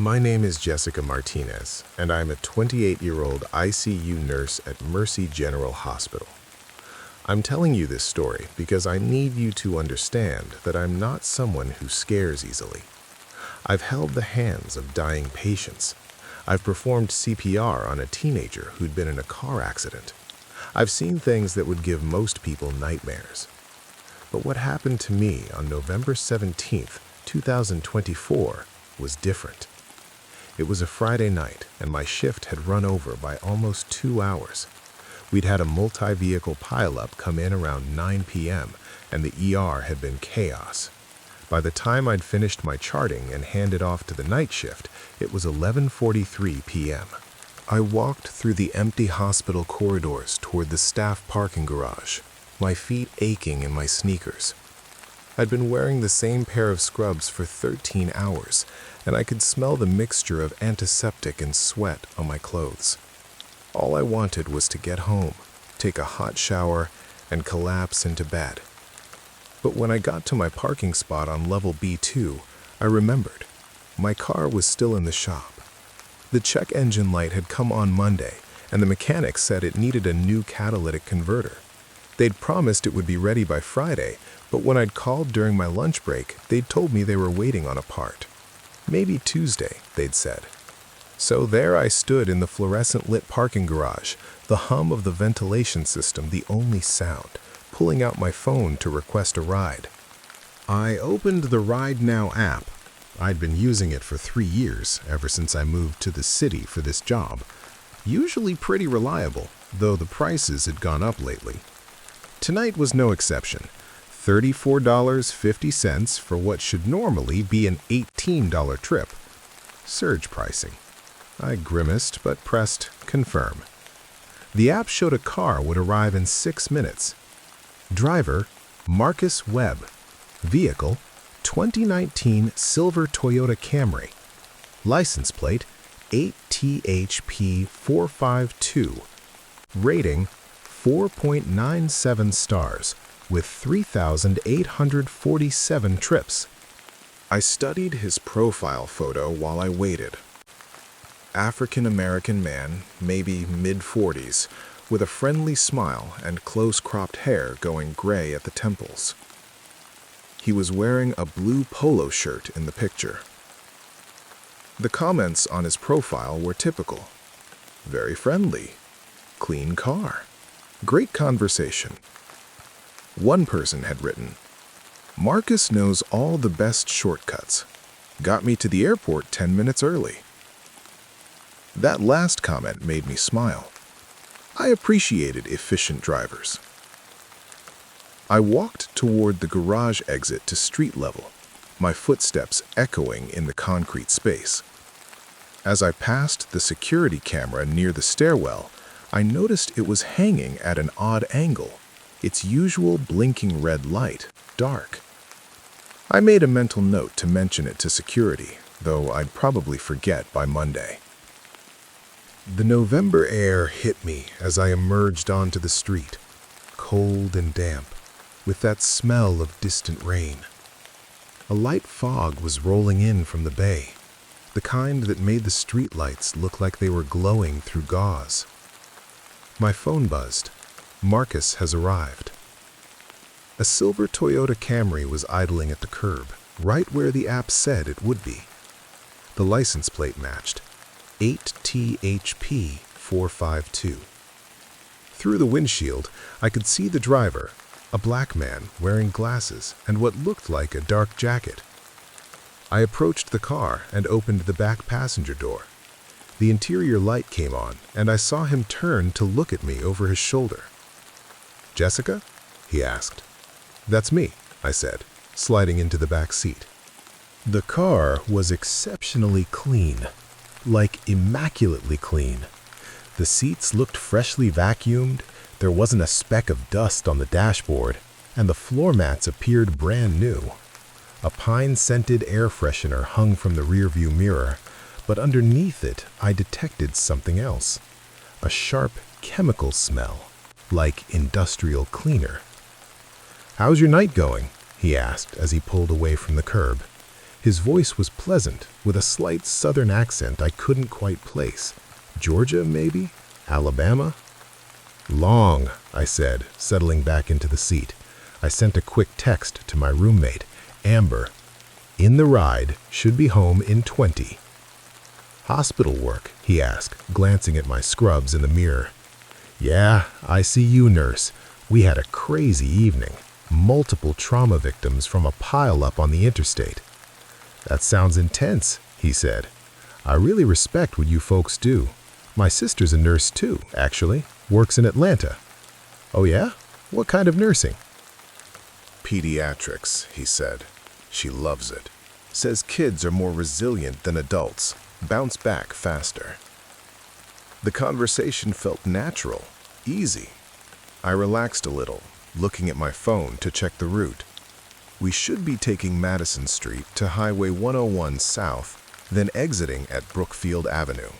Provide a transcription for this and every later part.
My name is Jessica Martinez, and I'm a 28-year-old ICU nurse at Mercy General Hospital. I'm telling you this story because I need you to understand that I'm not someone who scares easily. I've held the hands of dying patients. I've performed CPR on a teenager who'd been in a car accident. I've seen things that would give most people nightmares. But what happened to me on November 17th, 2024 was different. It was a Friday night, and my shift had run over by almost 2 hours. We'd had a multi-vehicle pileup come in around 9 p.m., and the ER had been chaos. By the time I'd finished my charting and handed off to the night shift, it was 11:43 p.m. I walked through the empty hospital corridors toward the staff parking garage, my feet aching in my sneakers. I'd been wearing the same pair of scrubs for 13 hours, and I could smell the mixture of antiseptic and sweat on my clothes. All I wanted was to get home, take a hot shower, and collapse into bed. But when I got to my parking spot on level B2, I remembered. My car was still in the shop. The check engine light had come on Monday, and the mechanic said it needed a new catalytic converter. They'd promised it would be ready by Friday, but when I'd called during my lunch break, they'd told me they were waiting on a part. Maybe Tuesday, they'd said. So there I stood in the fluorescent-lit parking garage, the hum of the ventilation system the only sound, pulling out my phone to request a ride. I opened the Ride Now app. I'd been using it for 3 years, ever since I moved to the city for this job. Usually pretty reliable, though the prices had gone up lately. Tonight was no exception. $34.50 for what should normally be an $18 trip. Surge pricing. I grimaced but pressed confirm. The app showed a car would arrive in 6 minutes. Driver, Marcus Webb. Vehicle, 2019 silver Toyota Camry. License plate, 8THP452. Rating, 4.97 stars, with 3,847 trips. I studied his profile photo while I waited. African-American man, maybe mid-40s, with a friendly smile and close-cropped hair going gray at the temples. He was wearing a blue polo shirt in the picture. The comments on his profile were typical. Very friendly. Clean car. Great conversation. One person had written, "Marcus knows all the best shortcuts. Got me to the airport 10 minutes early." That last comment made me smile. I appreciated efficient drivers. I walked toward the garage exit to street level, my footsteps echoing in the concrete space. As I passed the security camera near the stairwell, I noticed it was hanging at an odd angle, its usual blinking red light dark. I made a mental note to mention it to security, though I'd probably forget by Monday. The November air hit me as I emerged onto the street, cold and damp, with that smell of distant rain. A light fog was rolling in from the bay, the kind that made the streetlights look like they were glowing through gauze. My phone buzzed. Marcus has arrived. A silver Toyota Camry was idling at the curb, right where the app said it would be. The license plate matched, 8THP452. Through the windshield, I could see the driver, a black man wearing glasses and what looked like a dark jacket. I approached the car and opened the back passenger door. The interior light came on, and I saw him turn to look at me over his shoulder. "Jessica?" he asked. "That's me," I said, sliding into the back seat. The car was exceptionally clean, like immaculately clean. The seats looked freshly vacuumed, there wasn't a speck of dust on the dashboard, and the floor mats appeared brand new. A pine-scented air freshener hung from the rearview mirror, but underneath it I detected something else. A sharp chemical smell, like industrial cleaner. "How's your night going?" he asked as he pulled away from the curb. His voice was pleasant, with a slight southern accent I couldn't quite place. Georgia, maybe? Alabama? Long, I said, settling back into the seat. I sent a quick text to my roommate, Amber. In the ride, should be home in 20. Hospital work, he asked, glancing at my scrubs in the mirror. Yeah, ICU nurse. We had a crazy evening. Multiple trauma victims from a pile-up on the interstate. That sounds intense, he said. I really respect what you folks do. My sister's a nurse too, actually. Works in Atlanta. Oh yeah? What kind of nursing? Pediatrics, he said. She loves it. Says kids are more resilient than adults. Bounce back faster. The conversation felt natural, easy. I relaxed a little, looking at my phone to check the route. We should be taking Madison Street to Highway 101 south, then exiting at Brookfield Avenue.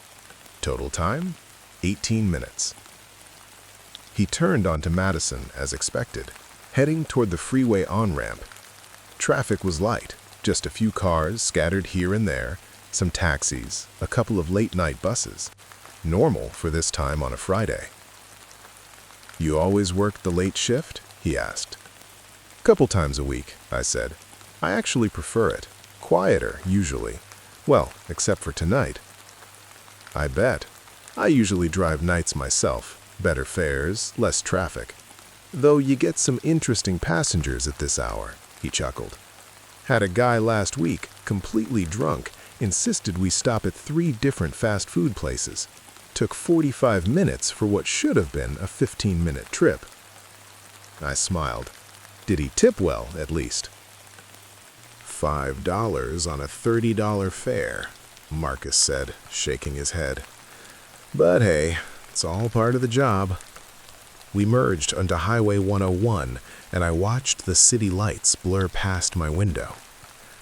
Total time, 18 minutes. He turned onto Madison as expected, heading toward the freeway on-ramp. Traffic was light, just a few cars scattered here and there, some taxis, a couple of late-night buses. Normal for this time on a Friday. You always work the late shift? He asked. Couple times a week, I said. I actually prefer it. Quieter, usually. Well, except for tonight. I bet. I usually drive nights myself. Better fares, less traffic. Though you get some interesting passengers at this hour, he chuckled. Had a guy last week, completely drunk, insisted we stop at 3 different fast food places. Took 45 minutes for what should have been a 15-minute trip. I smiled. Did he tip well, at least? $5 on a $30 fare, Marcus said, shaking his head. But hey, it's all part of the job. We merged onto Highway 101, and I watched the city lights blur past my window.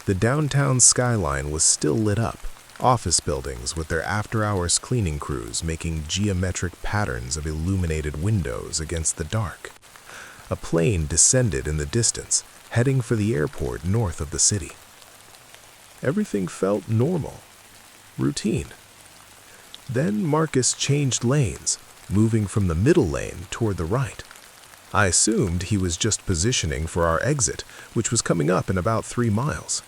The downtown skyline was still lit up, office buildings with their after-hours cleaning crews making geometric patterns of illuminated windows against the dark. A plane descended in the distance, heading for the airport north of the city. Everything felt normal, routine. Then Marcus changed lanes, moving from the middle lane toward the right. I assumed he was just positioning for our exit, which was coming up in about 3 miles.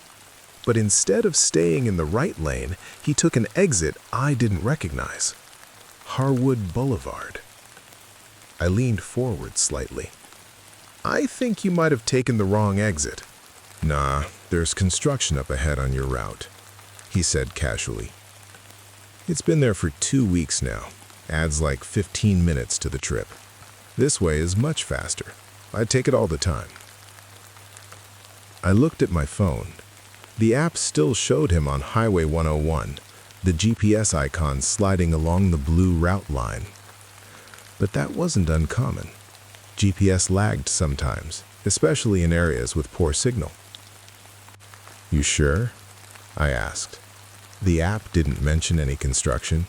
But instead of staying in the right lane, he took an exit I didn't recognize. Harwood Boulevard. I leaned forward slightly. I think you might have taken the wrong exit. Nah, there's construction up ahead on your route, he said casually. It's been there for 2 weeks now. Adds like 15 minutes to the trip. This way is much faster. I take it all the time. I looked at my phone. The app still showed him on Highway 101, the GPS icon sliding along the blue route line. But that wasn't uncommon. GPS lagged sometimes, especially in areas with poor signal. You sure? I asked. The app didn't mention any construction.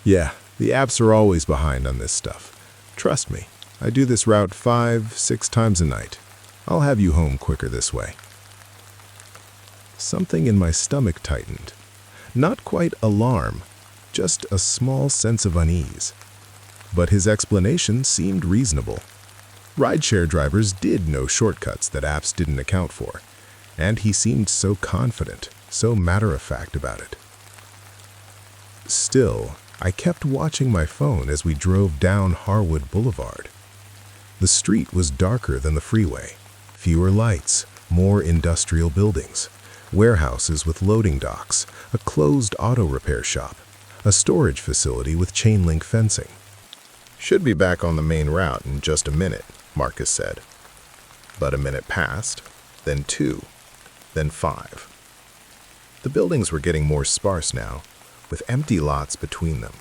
Yeah, the apps are always behind on this stuff. Trust me, I do this route 5-6 times a night. I'll have you home quicker this way. Something in my stomach tightened. Not quite alarm, just a small sense of unease. But his explanation seemed reasonable. Rideshare drivers did know shortcuts that apps didn't account for, and he seemed so confident, so matter-of-fact about it. Still, I kept watching my phone as we drove down Harwood Boulevard. The street was darker than the freeway. Fewer lights, more industrial buildings, warehouses with loading docks, a closed auto repair shop, a storage facility with chain-link fencing. Should be back on the main route in just a minute, Marcus said. But a minute passed, then 2, then 5. The buildings were getting more sparse now, with empty lots between them.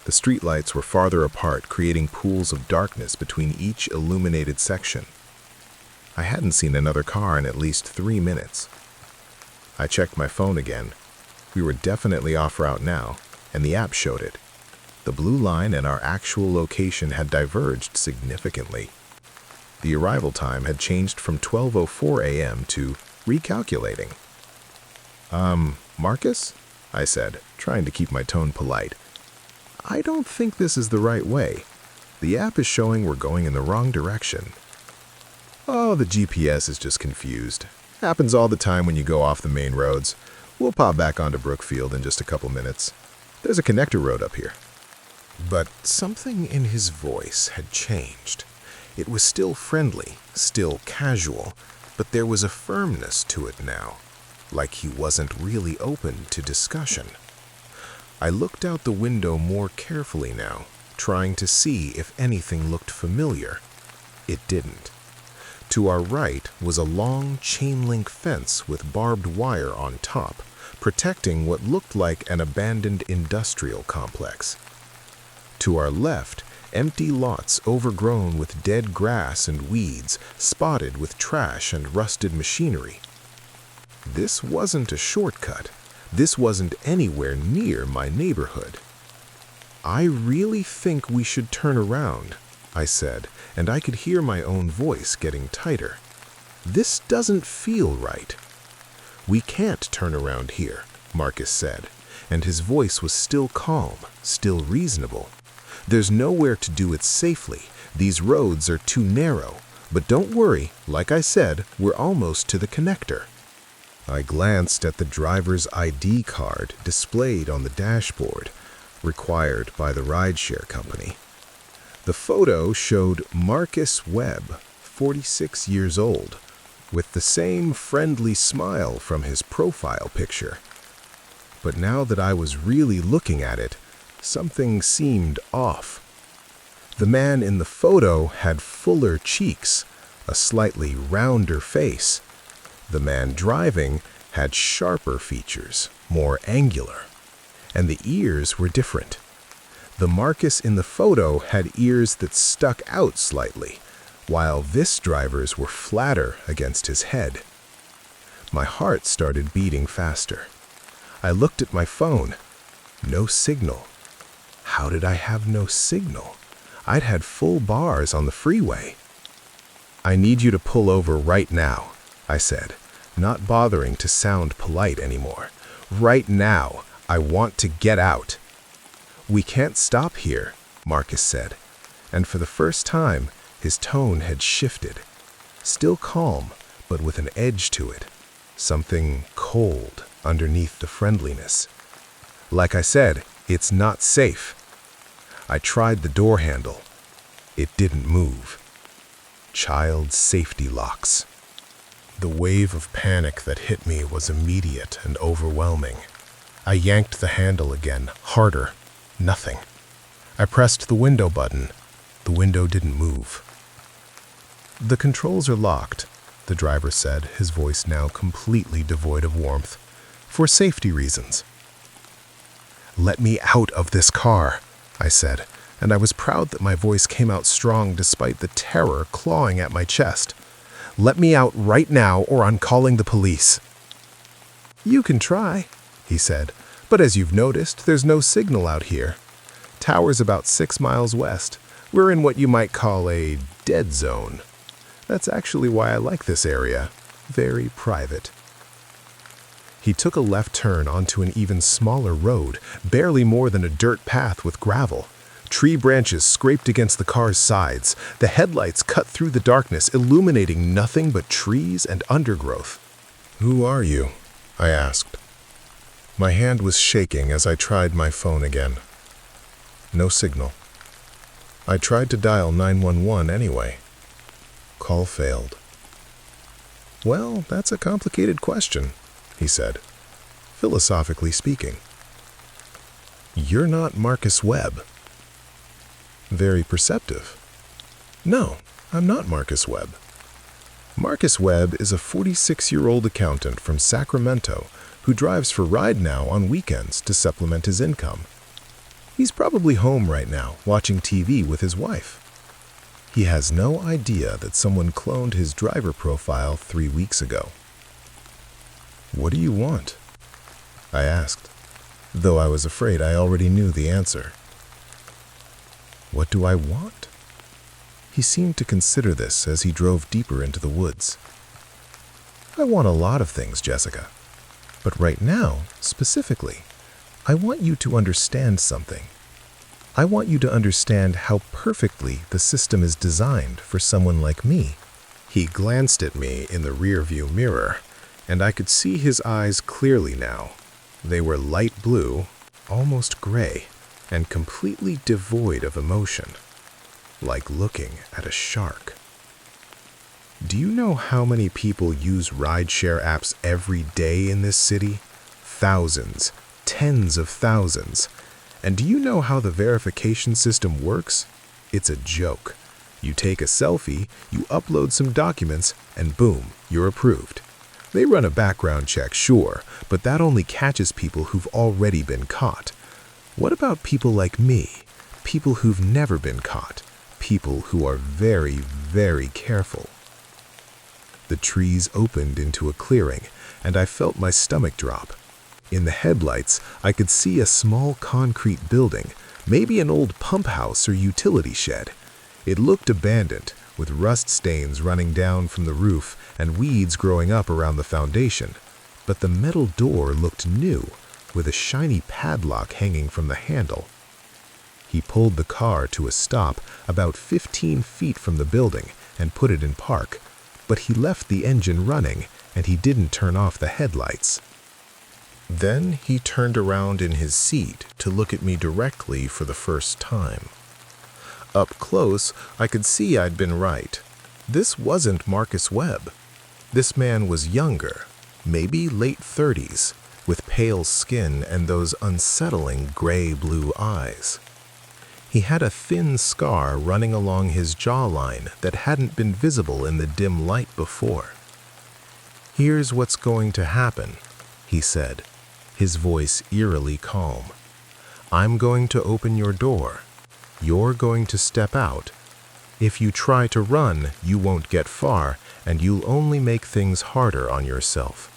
The streetlights were farther apart, creating pools of darkness between each illuminated section. I hadn't seen another car in at least 3 minutes. I checked my phone again. We were definitely off route now, and the app showed it. The blue line and our actual location had diverged significantly. The arrival time had changed from 12:04 a.m. to recalculating Marcus? I said, trying to keep my tone polite. I don't think this is the right way. The app is showing we're going in the wrong direction. Oh, the GPS is just confused. Happens all the time when you go off the main roads. We'll pop back onto Brookfield in just a couple minutes. There's a connector road up here. But something in his voice had changed. It was still friendly, still casual, but there was a firmness to it now, like he wasn't really open to discussion. I looked out the window more carefully now, trying to see if anything looked familiar. It didn't. To our right was a long chain-link fence with barbed wire on top, protecting what looked like an abandoned industrial complex. To our left, empty lots overgrown with dead grass and weeds, spotted with trash and rusted machinery. This wasn't a shortcut. This wasn't anywhere near my neighborhood. I really think we should turn around, I said, and I could hear my own voice getting tighter. This doesn't feel right. We can't turn around here, Marcus said, and his voice was still calm, still reasonable. There's nowhere to do it safely. These roads are too narrow. But don't worry, like I said, we're almost to the connector. I glanced at the driver's ID card displayed on the dashboard, required by the rideshare company. The photo showed Marcus Webb, 46 years old, with the same friendly smile from his profile picture. But now that I was really looking at it, something seemed off. The man in the photo had fuller cheeks, a slightly rounder face. The man driving had sharper features, more angular, and the ears were different. The Marcus in the photo had ears that stuck out slightly, while this driver's were flatter against his head. My heart started beating faster. I looked at my phone. No signal. How did I have no signal? I'd had full bars on the freeway. I need you to pull over right now, I said, not bothering to sound polite anymore. Right now, I want to get out. We can't stop here, Marcus said, and for the first time, his tone had shifted. Still calm, but with an edge to it. Something cold underneath the friendliness. Like I said, it's not safe. I tried the door handle. It didn't move. Child safety locks. The wave of panic that hit me was immediate and overwhelming. I yanked the handle again, harder. Nothing. I pressed the window button. The window didn't move. The controls are locked, the driver said, his voice now completely devoid of warmth. For safety reasons. Let me out of this car, I said, and I was proud that my voice came out strong despite the terror clawing at my chest. Let me out right now or I'm calling the police. You can try, he said, but as you've noticed, there's no signal out here. Tower's about 6 miles west. We're in what you might call a dead zone. That's actually why I like this area. Very private. He took a left turn onto an even smaller road, barely more than a dirt path with gravel. Tree branches scraped against the car's sides. The headlights cut through the darkness, illuminating nothing but trees and undergrowth. Who are you? I asked. My hand was shaking as I tried my phone again. No signal. I tried to dial 911 anyway. Call failed. Well, that's a complicated question, he said, philosophically speaking. You're not Marcus Webb. Very perceptive. No, I'm not Marcus Webb. Marcus Webb is a 46-year-old accountant from Sacramento who drives for Ride Now on weekends to supplement his income. He's probably home right now, watching TV with his wife. He has no idea that someone cloned his driver profile 3 weeks ago. What do you want? I asked, though I was afraid I already knew the answer. What do I want? He seemed to consider this as he drove deeper into the woods. I want a lot of things, Jessica. But right now, specifically, I want you to understand something. I want you to understand how perfectly the system is designed for someone like me." He glanced at me in the rearview mirror, and I could see his eyes clearly now. They were light blue, almost gray, and completely devoid of emotion, like looking at a shark. "Do you know how many people use rideshare apps every day in this city? Thousands, tens of thousands. And do you know how the verification system works? It's a joke. You take a selfie, you upload some documents, and boom, you're approved. They run a background check, sure, but that only catches people who've already been caught. What about people like me? People who've never been caught. People who are very, very careful." The trees opened into a clearing, and I felt my stomach drop. In the headlights, I could see a small concrete building, maybe an old pump house or utility shed. It looked abandoned, with rust stains running down from the roof and weeds growing up around the foundation. But the metal door looked new, with a shiny padlock hanging from the handle. He pulled the car to a stop about 15 feet from the building and put it in park, but he left the engine running and he didn't turn off the headlights. Then he turned around in his seat to look at me directly for the first time. Up close, I could see I'd been right. This wasn't Marcus Webb. This man was younger, maybe late 30s, with pale skin and those unsettling gray-blue eyes. He had a thin scar running along his jawline that hadn't been visible in the dim light before. "Here's what's going to happen," he said, his voice eerily calm. "I'm going to open your door. You're going to step out. If you try to run, you won't get far, and you'll only make things harder on yourself.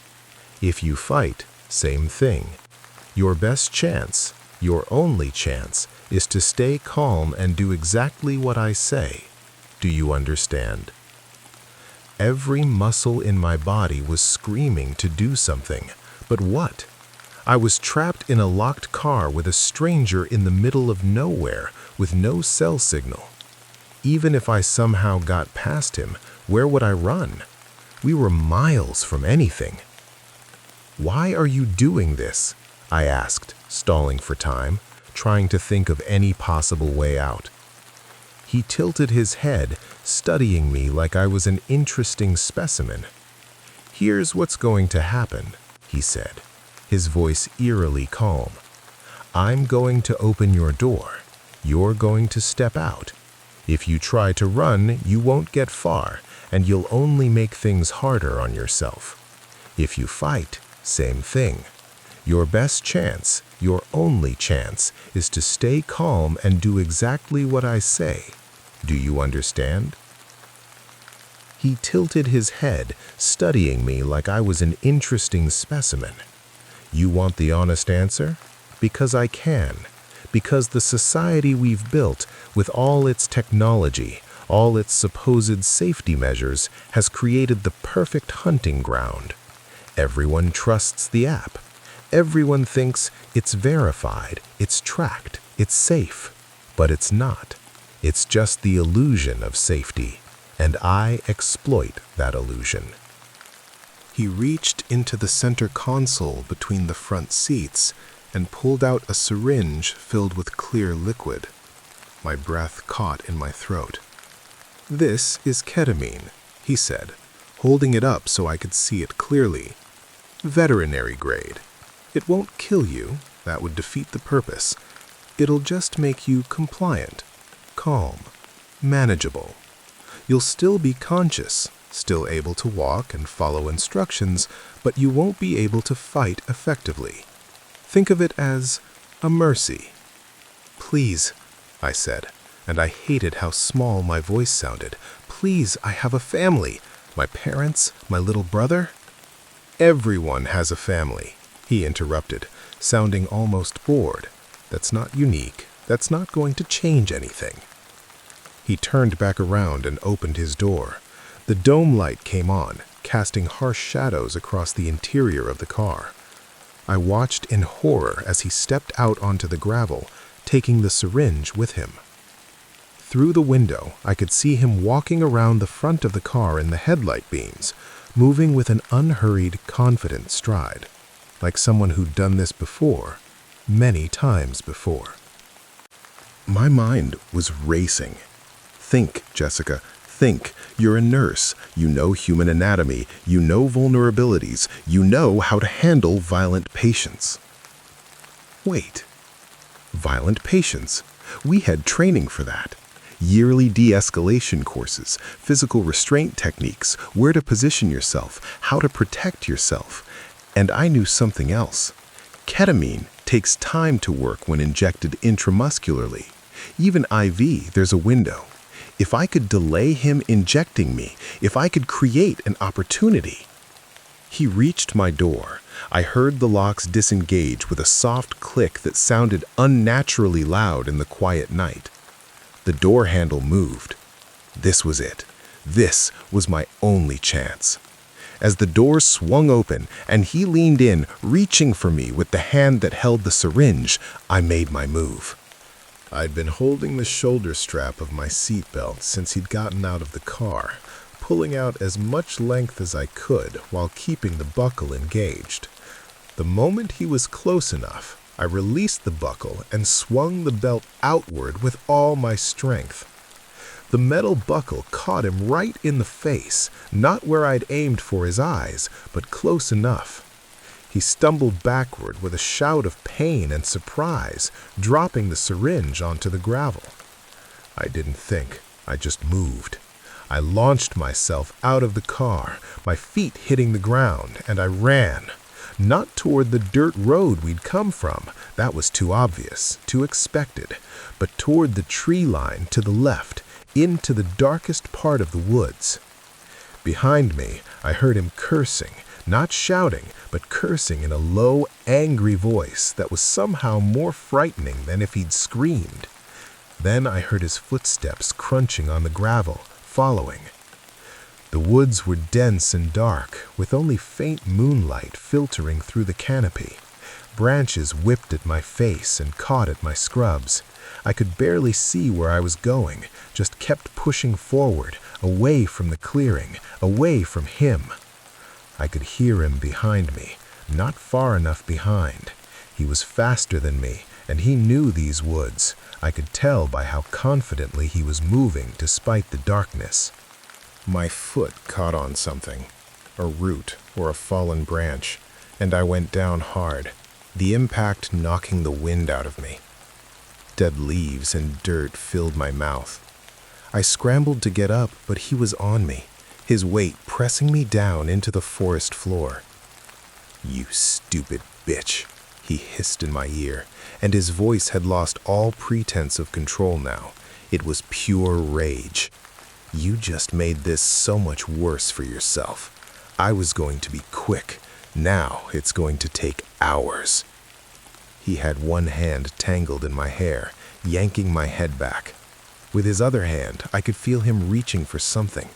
If you fight, same thing. Your best chance, your only chance, is to stay calm and do exactly what I say. Do you understand?" Every muscle in my body was screaming to do something, but what? I was trapped in a locked car with a stranger in the middle of nowhere with no cell signal. Even if I somehow got past him, where would I run? We were miles from anything. "Why are you doing this?" I asked, stalling for time, trying to think of any possible way out. He tilted his head, studying me like I was an interesting specimen. "Here's what's going to happen," he said, his voice eerily calm. "I'm going to open your door. You're going to step out. If you try to run, you won't get far, and you'll only make things harder on yourself. If you fight, same thing. Your best chance, your only chance, is to stay calm and do exactly what I say. Do you understand?" He tilted his head, studying me like I was an interesting specimen. "You want the honest answer? Because I can. Because the society we've built, with all its technology, all its supposed safety measures, has created the perfect hunting ground. Everyone trusts the app. Everyone thinks it's verified, it's tracked, it's safe. But it's not. It's just the illusion of safety, and I exploit that illusion." He reached into the center console between the front seats and pulled out a syringe filled with clear liquid. My breath caught in my throat. "This is ketamine," he said, holding it up so I could see it clearly. "Veterinary grade. It won't kill you, that would defeat the purpose. It'll just make you compliant, calm, manageable. You'll still be conscious, still able to walk and follow instructions, but you won't be able to fight effectively. Think of it as a mercy." "Please," I said, and I hated how small my voice sounded. "Please, I have a family. My parents, my little brother." "Everyone has a family," he interrupted, sounding almost bored. "That's not unique. That's not going to change anything." He turned back around and opened his door. The dome light came on, casting harsh shadows across the interior of the car. I watched in horror as he stepped out onto the gravel, taking the syringe with him. Through the window, I could see him walking around the front of the car in the headlight beams, moving with an unhurried, confident stride, like someone who'd done this before, many times before. My mind was racing. Think, Jessica, think. You're a nurse. You know human anatomy. You know vulnerabilities. You know how to handle violent patients. Wait. Violent patients? We had training for that. Yearly de-escalation courses, physical restraint techniques, where to position yourself, how to protect yourself. And I knew something else. Ketamine takes time to work when injected intramuscularly. Even IV, there's a window. If I could delay him injecting me, if I could create an opportunity. He reached my door. I heard the locks disengage with a soft click that sounded unnaturally loud in the quiet night. The door handle moved. This was it. This was my only chance. As the door swung open and he leaned in, reaching for me with the hand that held the syringe, I made my move. I'd been holding the shoulder strap of my seatbelt since he'd gotten out of the car, pulling out as much length as I could while keeping the buckle engaged. The moment he was close enough, I released the buckle and swung the belt outward with all my strength. The metal buckle caught him right in the face, not where I'd aimed for his eyes, but close enough. He stumbled backward with a shout of pain and surprise, dropping the syringe onto the gravel. I didn't think, I just moved. I launched myself out of the car, my feet hitting the ground, and I ran. Not toward the dirt road we'd come from, that was too obvious, too expected, but toward the tree line to the left, into the darkest part of the woods. Behind me, I heard him cursing, not shouting, but cursing in a low, angry voice that was somehow more frightening than if he'd screamed. Then I heard his footsteps crunching on the gravel, following. The woods were dense and dark, with only faint moonlight filtering through the canopy. Branches whipped at my face and caught at my scrubs. I could barely see where I was going, just kept pushing forward, away from the clearing, away from him. I could hear him behind me, not far enough behind. He was faster than me, and he knew these woods. I could tell by how confidently he was moving despite the darkness. My foot caught on something, a root or a fallen branch, and I went down hard, the impact knocking the wind out of me. Dead leaves and dirt filled my mouth. I scrambled to get up, but he was on me, his weight pressing me down into the forest floor. "You stupid bitch," he hissed in my ear, and his voice had lost all pretense of control now. It was pure rage. "You just made this so much worse for yourself. I was going to be quick. Now it's going to take hours." He had one hand tangled in my hair, yanking my head back. With his other hand, I could feel him reaching for something.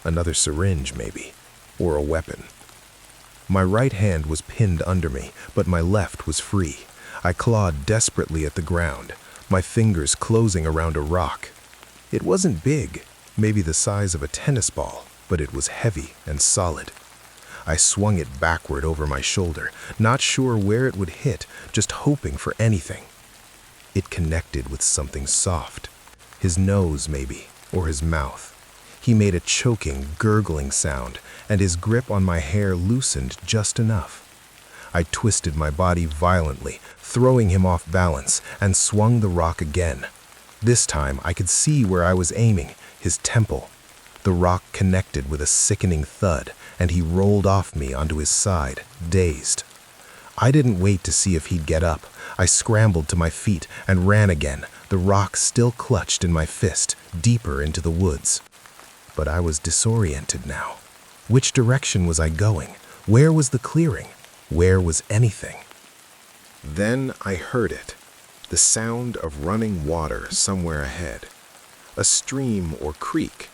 Another syringe, maybe, or a weapon. My right hand was pinned under me, but my left was free. I clawed desperately at the ground, my fingers closing around a rock. It wasn't big, maybe the size of a tennis ball, but it was heavy and solid. I swung it backward over my shoulder, not sure where it would hit, just hoping for anything. It connected with something soft. His nose, maybe, or his mouth. He made a choking, gurgling sound, and his grip on my hair loosened just enough. I twisted my body violently, throwing him off balance, and swung the rock again. This time I could see where I was aiming, his temple. The rock connected with a sickening thud, and he rolled off me onto his side, dazed. I didn't wait to see if he'd get up. I scrambled to my feet and ran again, the rock still clutched in my fist, deeper into the woods. But I was disoriented now. Which direction was I going? Where was the clearing? Where was anything? Then I heard it, the sound of running water somewhere ahead. A stream or creek.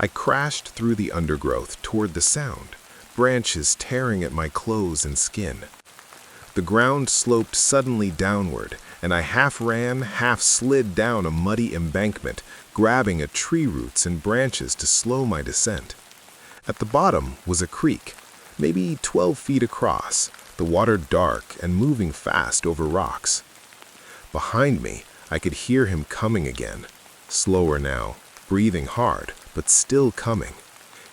I crashed through the undergrowth toward the sound, branches tearing at my clothes and skin. The ground sloped suddenly downward, and I half ran, half slid down a muddy embankment, grabbing at tree roots and branches to slow my descent. At the bottom was a creek, maybe 12 feet across, the water dark and moving fast over rocks. Behind me, I could hear him coming again, slower now, breathing hard, but still coming.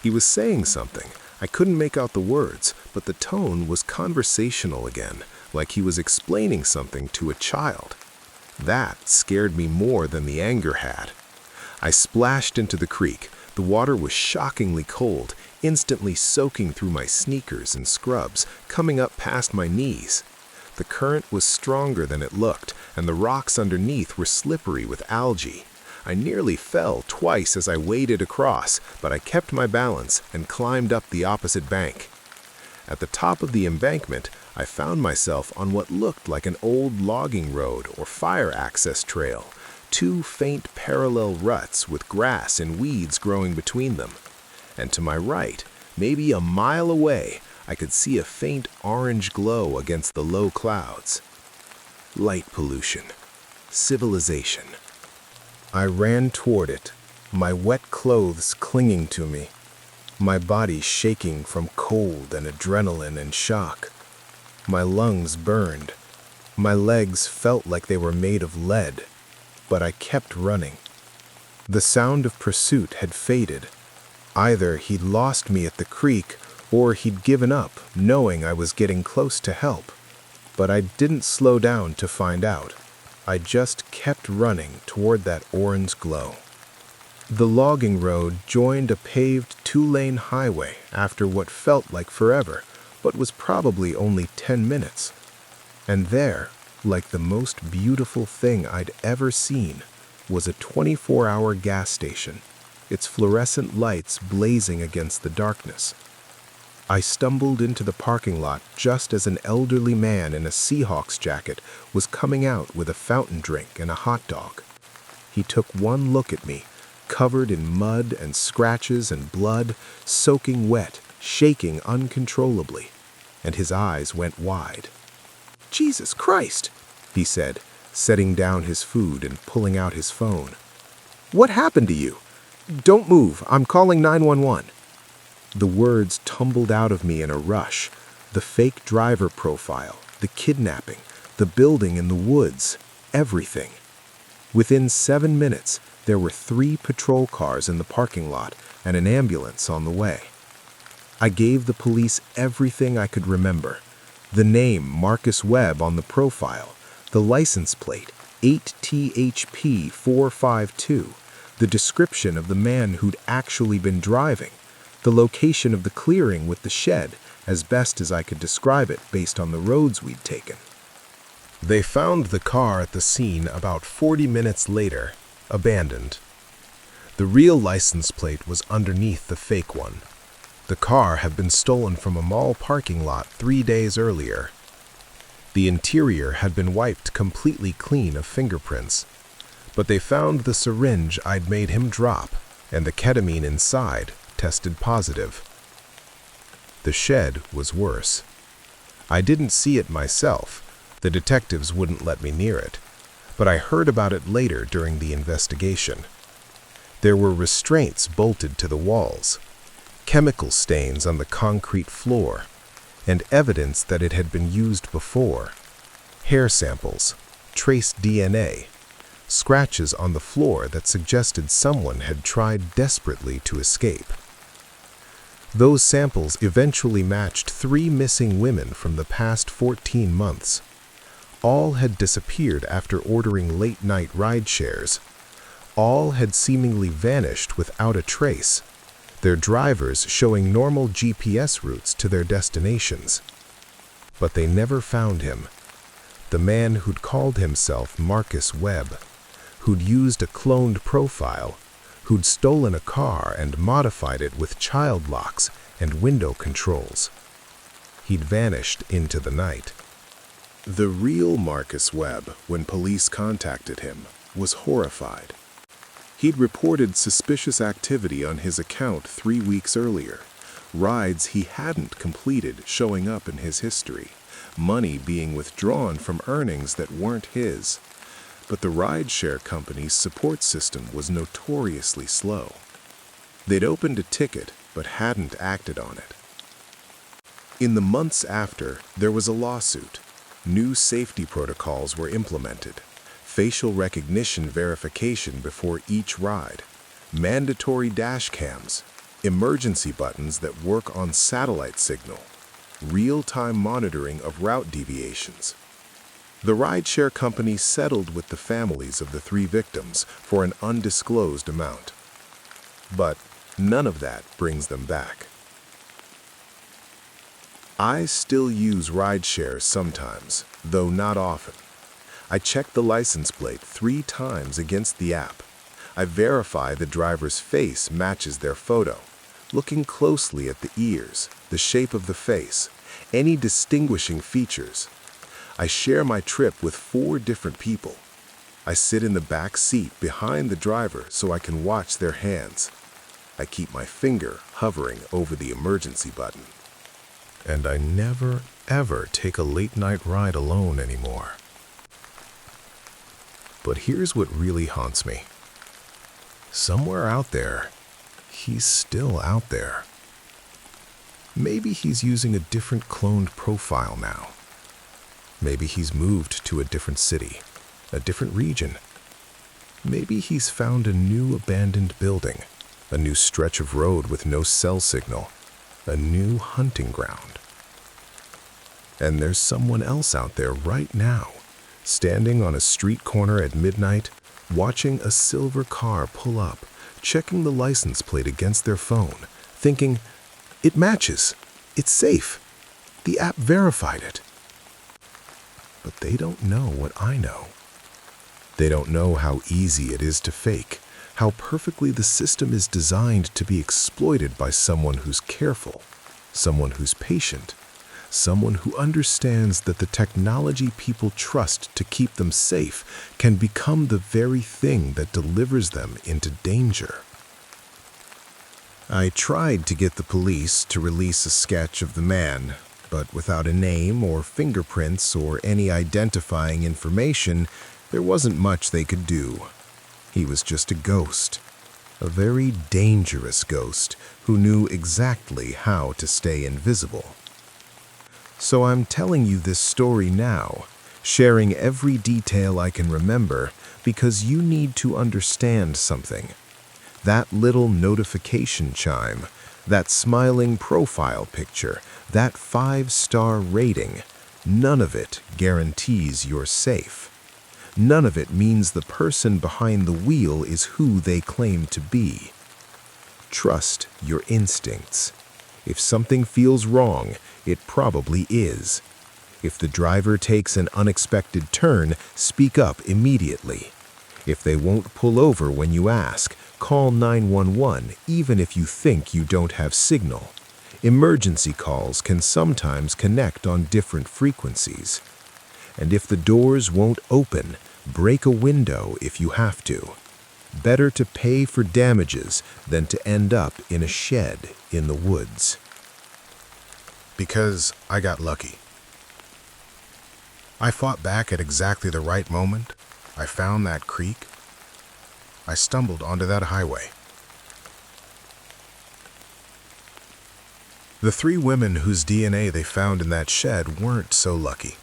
He was saying something. I couldn't make out the words, but the tone was conversational again, like he was explaining something to a child. That scared me more than the anger had. I splashed into the creek. The water was shockingly cold, instantly soaking through my sneakers and scrubs, coming up past my knees. The current was stronger than it looked, and the rocks underneath were slippery with algae. I nearly fell twice as I waded across, but I kept my balance and climbed up the opposite bank. At the top of the embankment, I found myself on what looked like an old logging road or fire access trail, two faint parallel ruts with grass and weeds growing between them. And to my right, maybe a mile away, I could see a faint orange glow against the low clouds. Light pollution. Civilization. I ran toward it, my wet clothes clinging to me, my body shaking from cold and adrenaline and shock. My lungs burned. My legs felt like they were made of lead, but I kept running. The sound of pursuit had faded. Either he'd lost me at the creek, or he'd given up, knowing I was getting close to help. But I didn't slow down to find out. I just kept running toward that orange glow. The logging road joined a paved two-lane highway after what felt like forever, but was probably only 10 minutes. And there, like the most beautiful thing I'd ever seen, was a 24-hour gas station, its fluorescent lights blazing against the darkness. I stumbled into the parking lot just as an elderly man in a Seahawks jacket was coming out with a fountain drink and a hot dog. He took one look at me, covered in mud and scratches and blood, soaking wet, shaking uncontrollably, and his eyes went wide. "Jesus Christ," he said, setting down his food and pulling out his phone. "What happened to you? Don't move, I'm calling 911. The words tumbled out of me in a rush. The fake driver profile, the kidnapping, the building in the woods, everything. Within 7 minutes, there were 3 patrol cars in the parking lot and an ambulance on the way. I gave the police everything I could remember. The name Marcus Webb on the profile, the license plate 8THP452, the description of the man who'd actually been driving, the location of the clearing with the shed, as best as I could describe it based on the roads we'd taken. They found the car at the scene about 40 minutes later, abandoned. The real license plate was underneath the fake one. The car had been stolen from a mall parking lot 3 days earlier. The interior had been wiped completely clean of fingerprints, but they found the syringe I'd made him drop, and the ketamine inside tested positive. The shed was worse. I didn't see it myself. The detectives wouldn't let me near it, but I heard about it later during the investigation. There were restraints bolted to the walls, chemical stains on the concrete floor, and evidence that it had been used before. Hair samples, trace DNA, scratches on the floor that suggested someone had tried desperately to escape. Those samples eventually matched 3 missing women from the past 14 months. All had disappeared after ordering late-night ride shares. All had seemingly vanished without a trace, their drivers showing normal GPS routes to their destinations. But they never found him. The man who'd called himself Marcus Webb, who'd used a cloned profile, who'd stolen a car and modified it with child locks and window controls. He'd vanished into the night. The real Marcus Webb, when police contacted him, was horrified. He'd reported suspicious activity on his account 3 weeks earlier, rides he hadn't completed showing up in his history, money being withdrawn from earnings that weren't his. But the rideshare company's support system was notoriously slow. They'd opened a ticket, but hadn't acted on it. In the months after, there was a lawsuit. New safety protocols were implemented. Facial recognition verification before each ride. Mandatory dash cams. Emergency buttons that work on satellite signal. Real-time monitoring of route deviations. The rideshare company settled with the families of the 3 victims for an undisclosed amount. But none of that brings them back. I still use rideshare sometimes, though not often. I check the license plate 3 times against the app. I verify the driver's face matches their photo, looking closely at the ears, the shape of the face, any distinguishing features. I share my trip with 4 different people. I sit in the back seat behind the driver so I can watch their hands. I keep my finger hovering over the emergency button. And I never, ever take a late-night ride alone anymore. But here's what really haunts me. Somewhere out there, he's still out there. Maybe he's using a different cloned profile now. Maybe he's moved to a different city, a different region. Maybe he's found a new abandoned building, a new stretch of road with no cell signal, a new hunting ground. And there's someone else out there right now, standing on a street corner at midnight, watching a silver car pull up, checking the license plate against their phone, thinking, "It matches, it's safe, the app verified it." But they don't know what I know. They don't know how easy it is to fake, how perfectly the system is designed to be exploited by someone who's careful, someone who's patient, someone who understands that the technology people trust to keep them safe can become the very thing that delivers them into danger. I tried to get the police to release a sketch of the man, but without a name or fingerprints or any identifying information, there wasn't much they could do. He was just a ghost, a very dangerous ghost who knew exactly how to stay invisible. So I'm telling you this story now, sharing every detail I can remember, because you need to understand something. That little notification chime, that smiling profile picture, that 5-star rating, none of it guarantees you're safe. None of it means the person behind the wheel is who they claim to be. Trust your instincts. If something feels wrong, it probably is. If the driver takes an unexpected turn, speak up immediately. If they won't pull over when you ask, call 911 even if you think you don't have signal. Emergency calls can sometimes connect on different frequencies. And if the doors won't open, break a window if you have to. Better to pay for damages than to end up in a shed in the woods. Because I got lucky. I fought back at exactly the right moment. I found that creek. I stumbled onto that highway. The 3 women whose DNA they found in that shed weren't so lucky.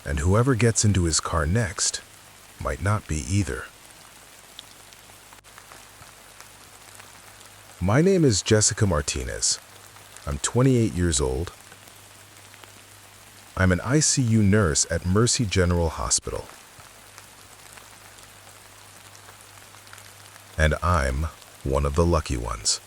And whoever gets into his car next might not be either. My name is Jessica Martinez. I'm 28 years old. I'm an ICU nurse at Mercy General Hospital. And I'm one of the lucky ones.